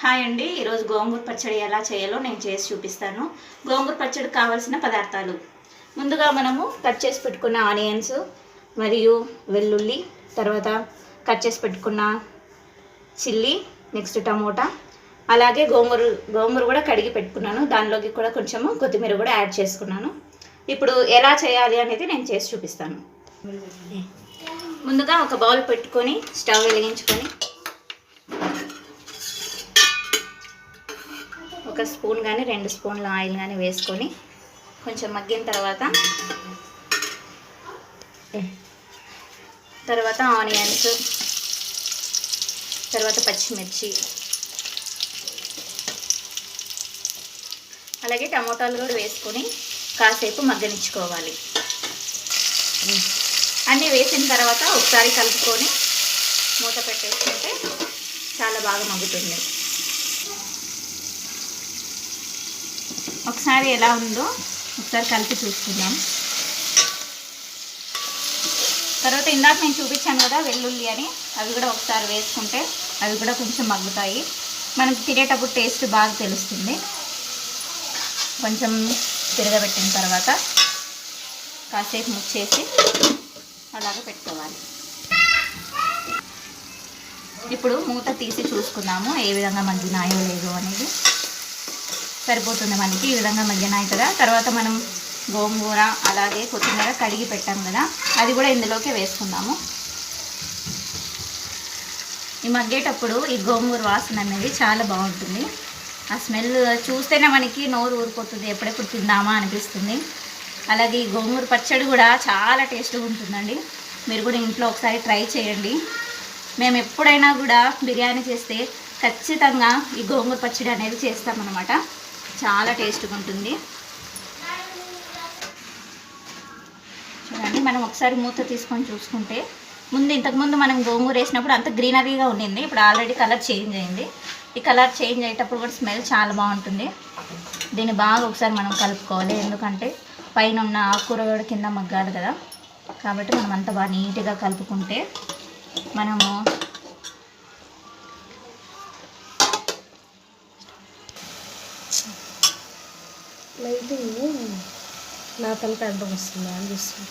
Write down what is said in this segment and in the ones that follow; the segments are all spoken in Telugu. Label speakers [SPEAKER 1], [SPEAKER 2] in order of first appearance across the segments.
[SPEAKER 1] హాయ్ అండి, ఈరోజు గోంగూర పచ్చడి ఎలా చేయాలో నేను చేసి చూపిస్తాను. గోంగూర పచ్చడికి కావాల్సిన పదార్థాలు: ముందుగా మనము కట్ చేసి పెట్టుకున్న ఆనియన్స్ మరియు వెల్లుల్లి, తర్వాత కట్ చేసి పెట్టుకున్న చిల్లీ, నెక్స్ట్ టమోటా, అలాగే గోంగూర కూడా కడిగి పెట్టుకున్నాను. దానిలోకి కూడా కొంచెము కొత్తిమీర కూడా యాడ్ చేసుకున్నాను. ఇప్పుడు ఎలా చేయాలి అనేది నేను చేసి చూపిస్తాను. ముందుగా ఒక బౌల్ పెట్టుకొని స్టవ్ వెలిగించుకొని ఒక స్పూన్ కానీ 2 స్పూన్ల ఆయిల్ కానీ వేసుకొని కొంచెం మగ్గిన తర్వాత ఆనియన్స్, తర్వాత పచ్చిమిర్చి, అలాగే టమోటాలు కూడా వేసుకొని కాసేపు మగ్గనిచ్చుకోవాలి. అన్నీ వేసిన తర్వాత ఒకసారి కలుపుకొని మూత పెట్టేసుకుంటే చాలా బాగా మగ్గుతుంది. ఒకసారి ఎలా ఉందో ఒకసారి కలిపి చూసుకుందాం. తర్వాత ఇందాక నేను చూపించాను కదా వెల్లుల్లి అని, అవి కూడా ఒకసారి వేసుకుంటే అవి కూడా కొంచెం మగ్గుతాయి. మనకి తినేటప్పుడు టేస్ట్ బాగా తెలుస్తుంది. కొంచెం తిరగబెట్టిన తర్వాత కాసేపు ముచ్చేసి అలాగే పెట్టుకోవాలి. ఇప్పుడు మూత తీసి చూసుకుందాము ఏ విధంగా మగ్గినాయో లేదో అనేది. సరిపోతుంది మనకి, ఈ విధంగా మగ్గినాయి కదా. తర్వాత మనం గోంగూర అలాగే కొత్తిమీర కడిగి పెట్టాం కదా, అది కూడా ఇందులోకి వేసుకుందాము. ఈ మగ్గేటప్పుడు ఈ గోంగూర వాసన అనేది చాలా బాగుంటుంది. ఆ స్మెల్ చూస్తేనే మనకి నోరు ఊరిపోతుంది, ఎప్పుడెప్పుడు తిందామా అనిపిస్తుంది. అలాగే ఈ గోంగూర పచ్చడి కూడా చాలా టేస్ట్గా ఉంటుందండి. మీరు కూడా ఇంట్లో ఒకసారి ట్రై చేయండి. మేము ఎప్పుడైనా కూడా బిర్యానీ చేస్తే ఖచ్చితంగా ఈ గోంగూర పచ్చడి అనేది చేస్తామన్నమాట. చాలా టేస్ట్గా ఉంటుంది. చూడండి, మనం ఒకసారి మూత తీసుకొని చూసుకుంటే ఇంతకుముందు మనం గోంగూర వేసినప్పుడు అంత గ్రీనరీగా ఉండింది. ఇప్పుడు ఆల్రెడీ కలర్ చేంజ్ అయింది. ఈ కలర్ చేంజ్ అయ్యేటప్పుడు కూడా స్మెల్ చాలా బాగుంటుంది. దీన్ని బాగా ఒకసారి మనం కలుపుకోవాలి, ఎందుకంటే పైన ఉన్న ఆకుకూర కూడా కింద మగ్గాలి కదా. కాబట్టి మనం అంతా బాగా నీట్గా కలుపుకుంటే మనము
[SPEAKER 2] లైటింగ్ నా తలకి అర్థం వస్తుంది అని చూస్తుంది.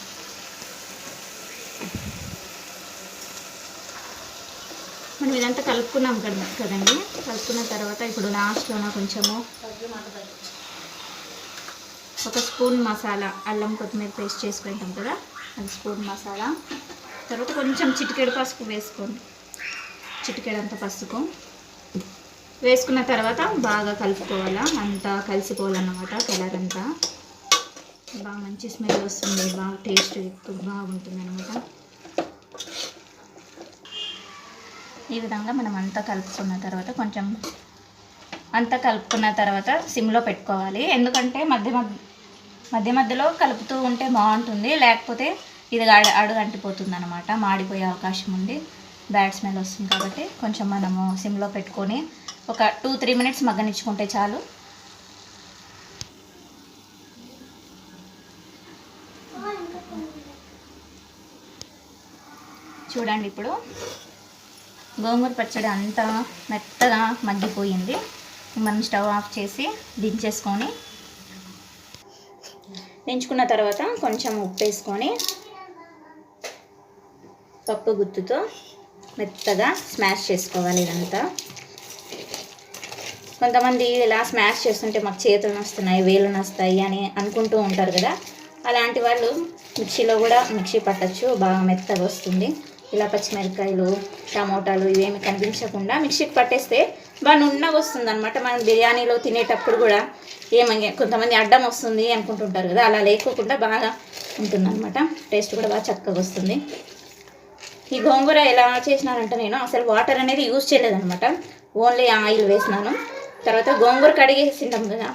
[SPEAKER 1] మనం ఇదంతా కలుపుకున్నాం కదండి. కలుపుకున్న తర్వాత ఇప్పుడు లాస్ట్లోన కొంచెము ఒక స్పూన్ మసాలా, అల్లం కొత్తిమీర పేస్ట్ చేసుకుంటాం కదా, అది స్పూన్ మసాలా. తర్వాత కొంచెం చిటికెడు పసుపు వేసుకోండి, చిటికెడంత పసుపు వేసుకున్న తర్వాత బాగా కలుపుకోవాలా, అంతా కలిసిపోవాలన్నమాట. కలర్ అంతా బాగా మంచి స్మెల్ వస్తుంది, బాగా టేస్ట్ బాగుంటుంది అనమాట. ఈ విధంగా మనం అంతా కలుపుకున్న తర్వాత కలుపుకున్న తర్వాత సిమ్లో పెట్టుకోవాలి. ఎందుకంటే మధ్యలో కలుపుతూ ఉంటే బాగుంటుంది, లేకపోతే ఇది అడుగు అంటిపోతుంది అనమాట, మాడిపోయే అవకాశం ఉంది, బ్యాడ్ స్మెల్ వస్తుంది. కాబట్టి కొంచెం మనము సిమ్లో పెట్టుకొని ఒక 2-3 మినిట్స్ మగ్గనిచ్చుకుంటే చాలు. చూడండి, ఇప్పుడు గోంగూర పచ్చడి అంతా మెత్తగా మగ్గిపోయింది. మనం స్టవ్ ఆఫ్ చేసి దించుకున్న తర్వాత కొంచెం ఉప్పు వేసుకొని పప్పు గుత్తుతో మెత్తగా స్మాష్ చేసుకోవాలి. ఇదంతా కొంతమంది ఇలా స్మాష్ చేస్తుంటే మాకు చేతులు నొస్తున్నాయి, వేలు నొస్తాయి అని అనుకుంటూ ఉంటారు కదా. అలాంటి వాళ్ళు మిక్సీలో కూడా మిక్సీ పట్టచ్చు, బాగా మెత్తగా వస్తుంది. ఇలా పచ్చిమిరపకాయలు, టమోటాలు ఇవేమి కనిపించకుండా మిక్సీకి పట్టేస్తే బాగా నున్నగా వస్తుంది అనమాట. మనం బిర్యానీలో తినేటప్పుడు కూడా కొంతమంది అడ్డం వస్తుంది అనుకుంటుంటారు కదా, అలా లేకోకుండా బాగా ఉంటుందన్నమాట. టేస్ట్ కూడా బాగా చక్కగా వస్తుంది. ఈ గోంగూర ఎలా చేసినానంటే నేను అసలు వాటర్ అనేది యూజ్ చేయలేదన్నమాట, ఓన్లీ ఆయిల్ వేసినాను. తర్వాత గోంగూర కడిగేసింటాం కదా,